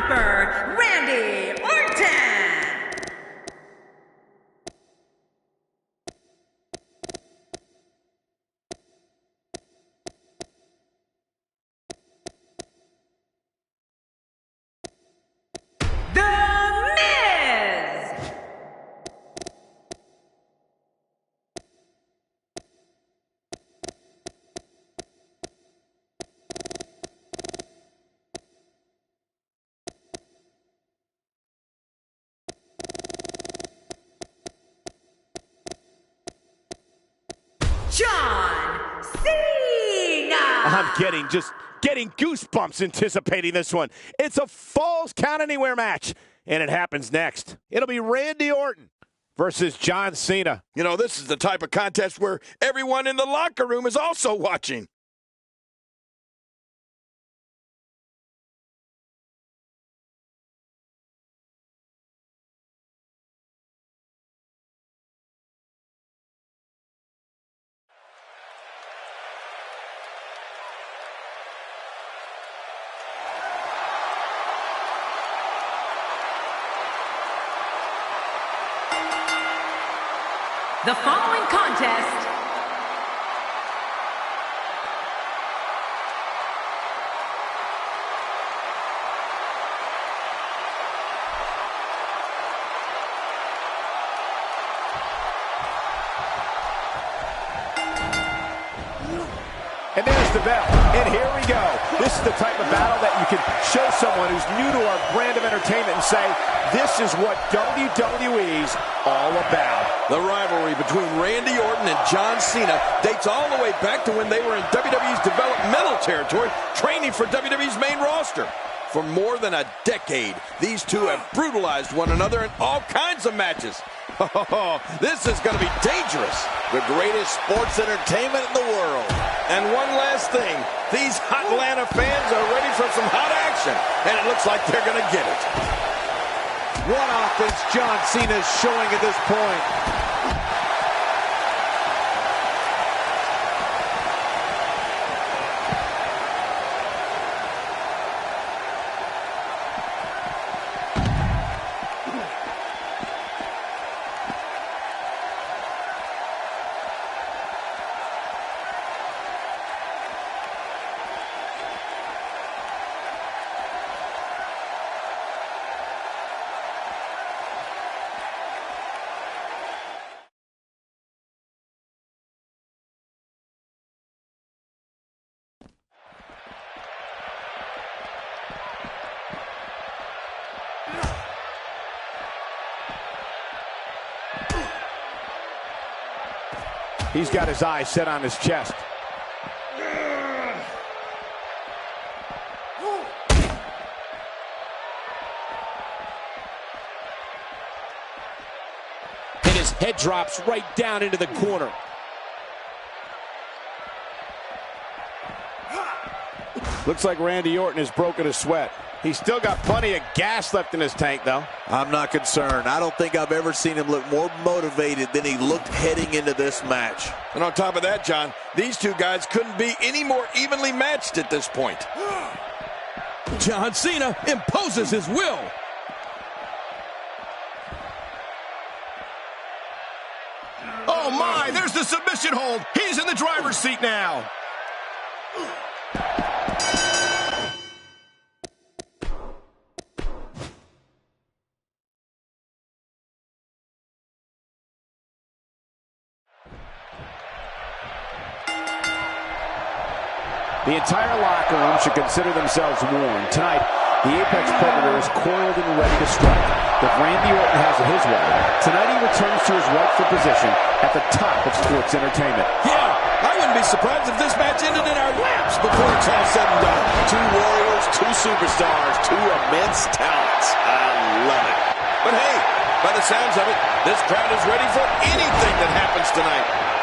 rapper, Randy Orton. John Cena! I'm getting goosebumps anticipating this one. It's a Falls Count Anywhere match, and it happens next. It'll be Randy Orton versus John Cena. You know, this is the type of contest where everyone in the locker room is also watching. The following contest and there's the bell, and here we go. This is the type of battle that you can show someone who's new to our brand of entertainment and say, this is what WWE's all about. The rivalry between Randy Orton and John Cena dates all the way back to when they were in WWE's developmental territory, training for WWE's main roster. For more than a decade, these two have brutalized one another in all kinds of matches. Oh, this is going to be dangerous. The greatest sports entertainment in the world. And one last thing, these hot Atlanta fans are ready for some hot action, and it looks like they're going to get it. What offense John Cena is showing at this point. He's got his eyes set on his chest. And his head drops right down into the corner. Looks like Randy Orton has broken a sweat. He's still got plenty of gas left in his tank, though. I'm not concerned. I don't think I've ever seen him look more motivated than he looked heading into this match. And on top of that, John, these two guys couldn't be any more evenly matched at this point. John Cena imposes his will. Oh my, there's the submission hold. He's in the driver's seat now. The entire locker room should consider themselves warned. Tonight, the Apex Predator is coiled and ready to strike. If Randy Orton has it his way, tonight he returns to his rightful position at the top of sports entertainment. Yeah, I wouldn't be surprised if this match ended in our laps before it's all said and done. Two warriors, two superstars, two immense talents. I love it. But hey, by the sounds of it, this crowd is ready for anything that happens tonight.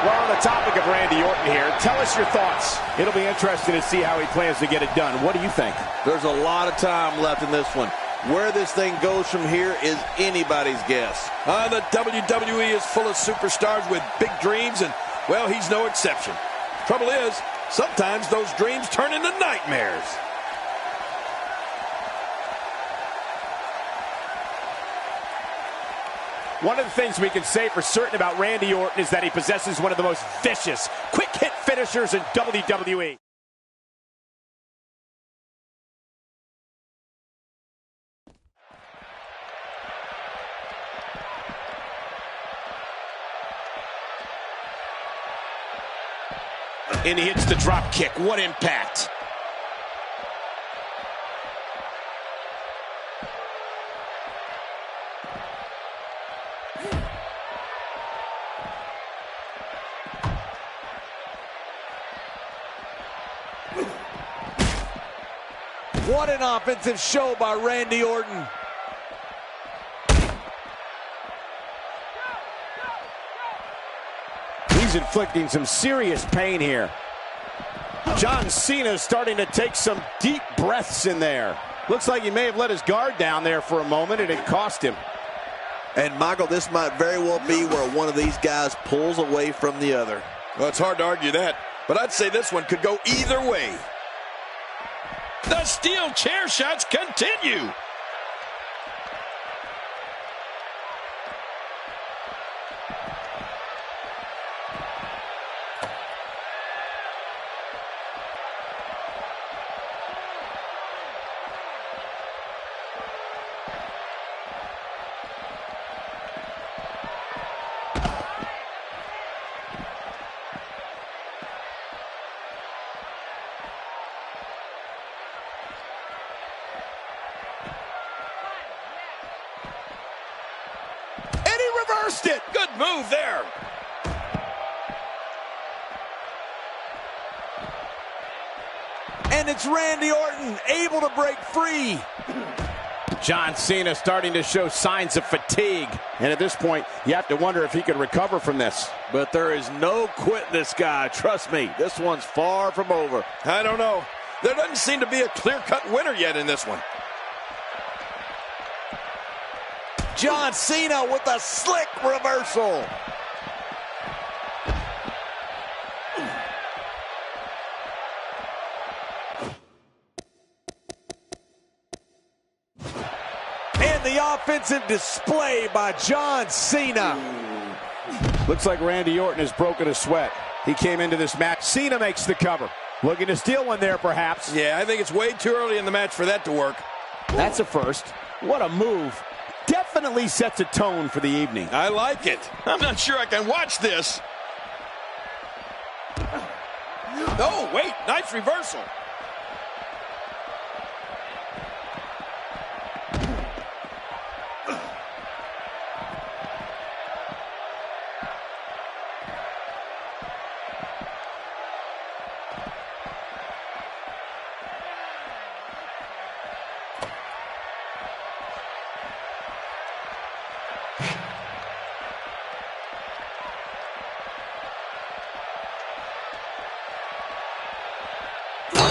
Well, on the topic of Randy Orton here, tell us your thoughts. It'll be interesting to see how he plans to get it done. What do you think? There's a lot of time left in this one. Where this thing goes from here is anybody's guess. The WWE is full of superstars with big dreams, and, well, he's no exception. Trouble is, sometimes those dreams turn into nightmares. One of the things we can say for certain about Randy Orton is that he possesses one of the most vicious, quick-hit finishers in WWE. And he hits the drop kick. What impact. What an offensive show by Randy Orton. He's inflicting some serious pain here. John Cena starting to take some deep breaths in there. Looks like he may have let his guard down there for a moment, and it cost him. And Michael, this might very well be where one of these guys pulls away from the other. Well, it's hard to argue that, but I'd say this one could go either way. The steel chair shots continue. Reversed it. Good move there. And it's Randy Orton able to break free. John Cena starting to show signs of fatigue. And at this point, you have to wonder if he could recover from this. But there is no quitting this guy. Trust me, this one's far from over. I don't know. There doesn't seem to be a clear-cut winner yet in this one. John Cena with a slick reversal. And the offensive display by John Cena. Looks like Randy Orton has broken a sweat. He came into this match. Cena makes the cover. Looking to steal one there, perhaps. Yeah, I think it's way too early in the match for that to work. That's a first. What a move. Definitely sets a tone for the evening. I like it. I'm not sure I can watch this. Oh, wait, nice reversal.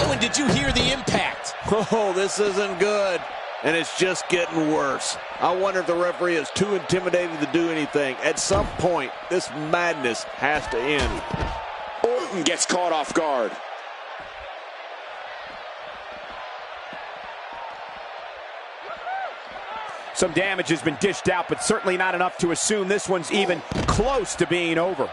And did you hear the impact? Oh, this isn't good. And it's just getting worse. I wonder if the referee is too intimidated to do anything. At some point, this madness has to end. Orton gets caught off guard. Some damage has been dished out, but certainly not enough to assume this one's even close to being over.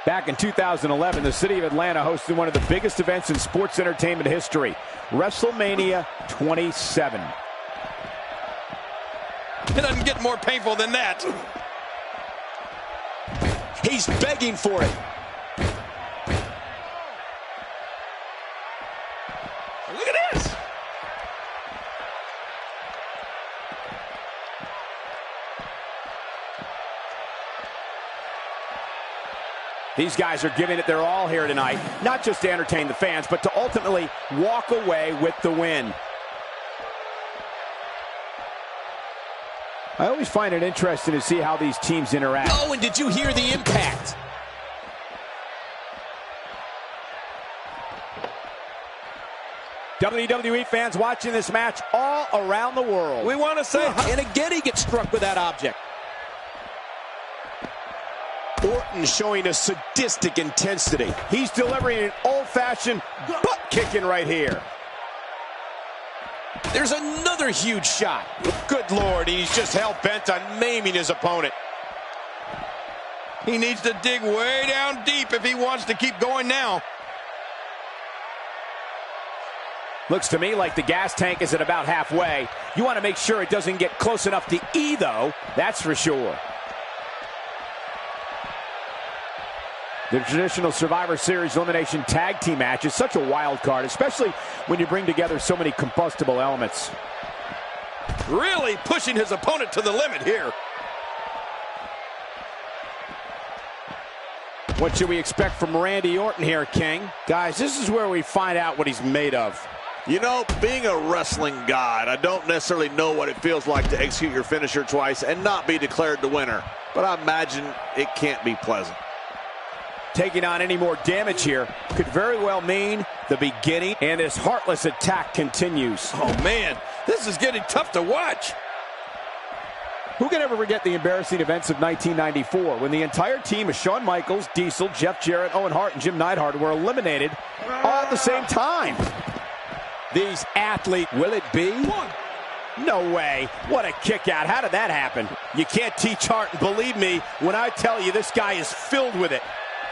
Back in 2011, the city of Atlanta hosted one of the biggest events in sports entertainment history, WrestleMania 27. It doesn't get more painful than that. He's begging for it. Look at this. These guys are giving it their all here tonight, not just to entertain the fans, but to ultimately walk away with the win. I always find it interesting to see how these teams interact. Oh, and did you hear the impact? WWE fans watching this match all around the world. We want to say hi. And again, he gets struck with that object. Orton showing a sadistic intensity. He's delivering an old-fashioned butt kicking right here. There's another huge shot. Good Lord, he's just hell-bent on maiming his opponent. He needs to dig way down deep if he wants to keep going now. Looks to me like the gas tank is at about halfway. You want to make sure it doesn't get close enough to E, though. That's for sure. The traditional Survivor Series elimination tag team match is such a wild card, especially when you bring together so many combustible elements. Really pushing his opponent to the limit here. What should we expect from Randy Orton here, King? Guys, this is where we find out what he's made of. You know, being a wrestling god, I don't necessarily know what it feels like to execute your finisher twice and not be declared the winner. But I imagine it can't be pleasant. Taking on any more damage here could very well mean the beginning, and this heartless attack continues. Oh, man, this is getting tough to watch. Who can ever forget the embarrassing events of 1994 when the entire team of Shawn Michaels, Diesel, Jeff Jarrett, Owen Hart, and Jim Neidhart were eliminated all at the same time? These athletes, will it be? No way. What a kick out. How did that happen? You can't teach Hart, and believe me when I tell you this guy is filled with it.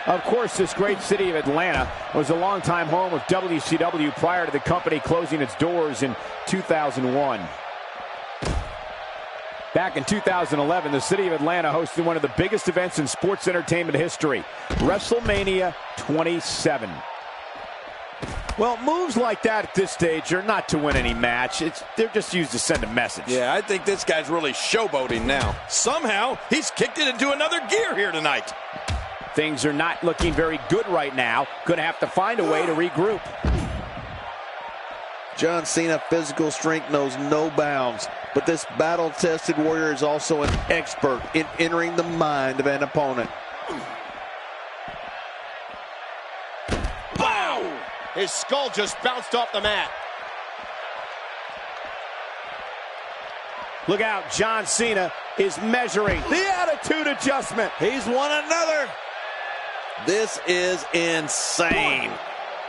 Of course, this great city of Atlanta was a longtime home of WCW prior to the company closing its doors in 2001. Back in 2011, the city of Atlanta hosted one of the biggest events in sports entertainment history, WrestleMania 27. Well, moves like that at this stage are not to win any match. They're just used to send a message. Yeah, I think this guy's really showboating now. Somehow, he's kicked it into another gear here tonight. Things are not looking very good right now. Going to have to find a way to regroup. John Cena, physical strength knows no bounds, but this battle-tested warrior is also an expert in entering the mind of an opponent. Wow! His skull just bounced off the mat. Look out, John Cena is measuring the attitude adjustment. He's won another. This is insane.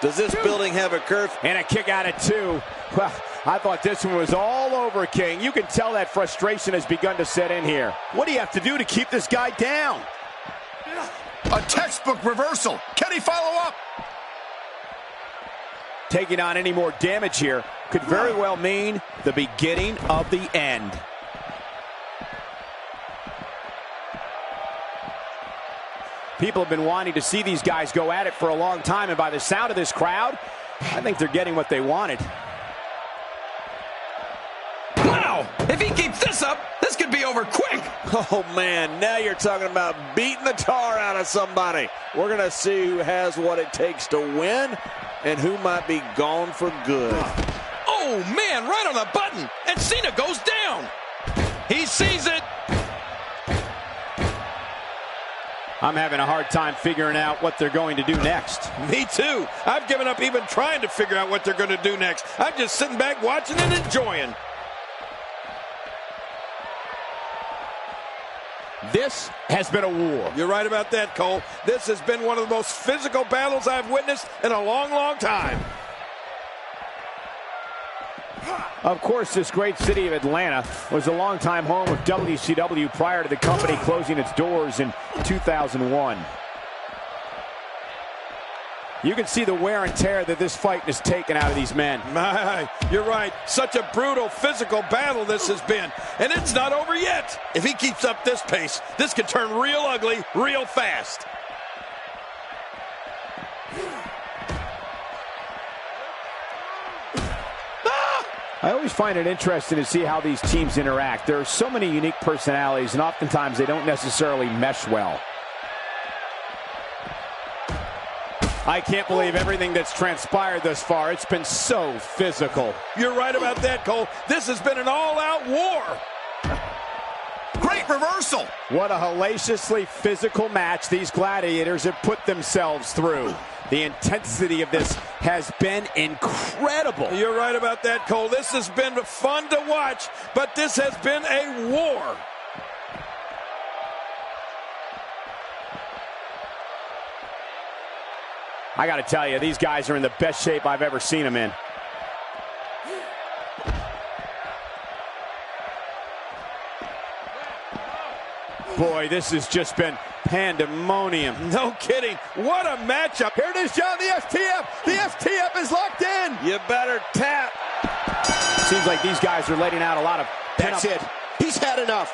Does this building have a curve? And a kick out at 2. Well, I thought this one was all over, King. You can tell that frustration has begun to set in here. What do you have to do to keep this guy down? A textbook reversal. Can he follow up? Taking on any more damage here could very well mean the beginning of the end. People have been wanting to see these guys go at it for a long time, and by the sound of this crowd, I think they're getting what they wanted. Wow! If he keeps this up, this could be over quick. Oh, man, now you're talking about beating the tar out of somebody. We're going to see who has what it takes to win and who might be gone for good. Oh, man, right on the button, and Cena goes down. He sees it. I'm having a hard time figuring out what they're going to do next. Me too. I've given up even trying to figure out what they're going to do next. I'm just sitting back watching and enjoying. This has been a war. You're right about that, Cole. This has been one of the most physical battles I've witnessed in a long, long time. Of course, this great city of Atlanta was a longtime home of WCW prior to the company closing its doors in 2001. You can see the wear and tear that this fight has taken out of these men. My, you're right. Such a brutal physical battle this has been. And it's not over yet. If he keeps up this pace, this could turn real ugly real fast. I always find it interesting to see how these teams interact. There are so many unique personalities, and oftentimes they don't necessarily mesh well. I can't believe everything that's transpired thus far. It's been so physical. You're right about that, Cole. This has been an all-out war. Great reversal. What a hellaciously physical match these gladiators have put themselves through. The intensity of this has been incredible. You're right about that, Cole. This has been fun to watch, but this has been a war. I got to tell you, these guys are in the best shape I've ever seen them in. Boy, this has just been pandemonium. No kidding. What a matchup. Here it is, John, the STF. The STF is locked in. You better tap. Seems like these guys are letting out a lot of That's it. He's had enough.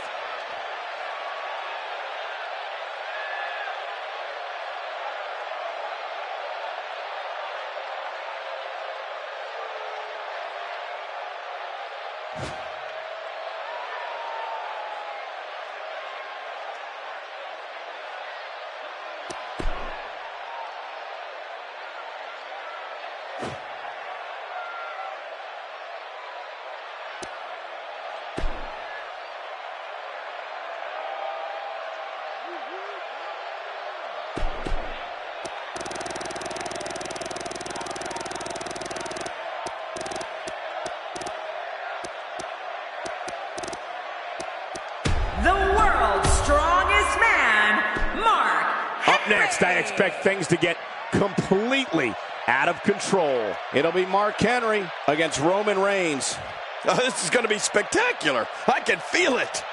The world's strongest man, Mark Up Henry. next, I expect things to get completely out of control. It'll be Mark Henry against Roman Reigns. Oh, this is going to be spectacular. I can feel it.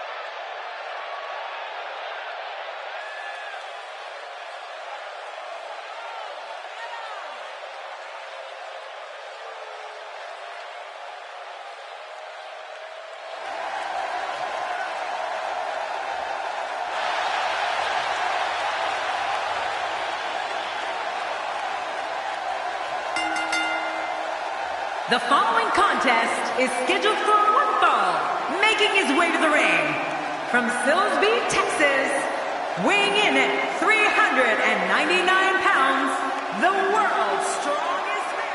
The following contest is scheduled for one fall, making his way to the ring. From Silsbee, Texas, weighing in at 399 pounds, the world's strongest man.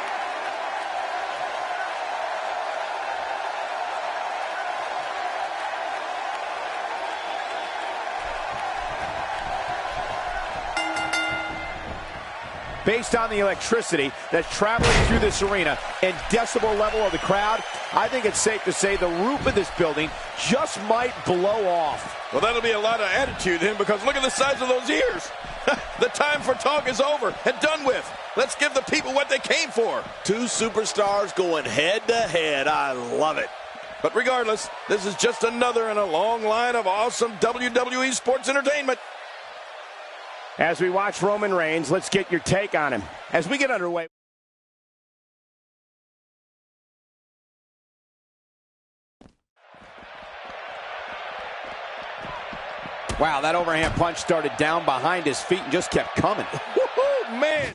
Based on the electricity that's traveling through this arena and decibel level of the crowd, I think it's safe to say the roof of this building just might blow off. Well, that'll be a lot of attitude in, because look at the size of those ears. The time for talk is over and done with. Let's give the people what they came for. Two superstars going head to head. I love it. But regardless, this is just another in a long line of awesome WWE sports entertainment. As we watch Roman Reigns, let's get your take on him. As we get underway. Wow, that overhand punch started down behind his feet and just kept coming. Woohoo, man.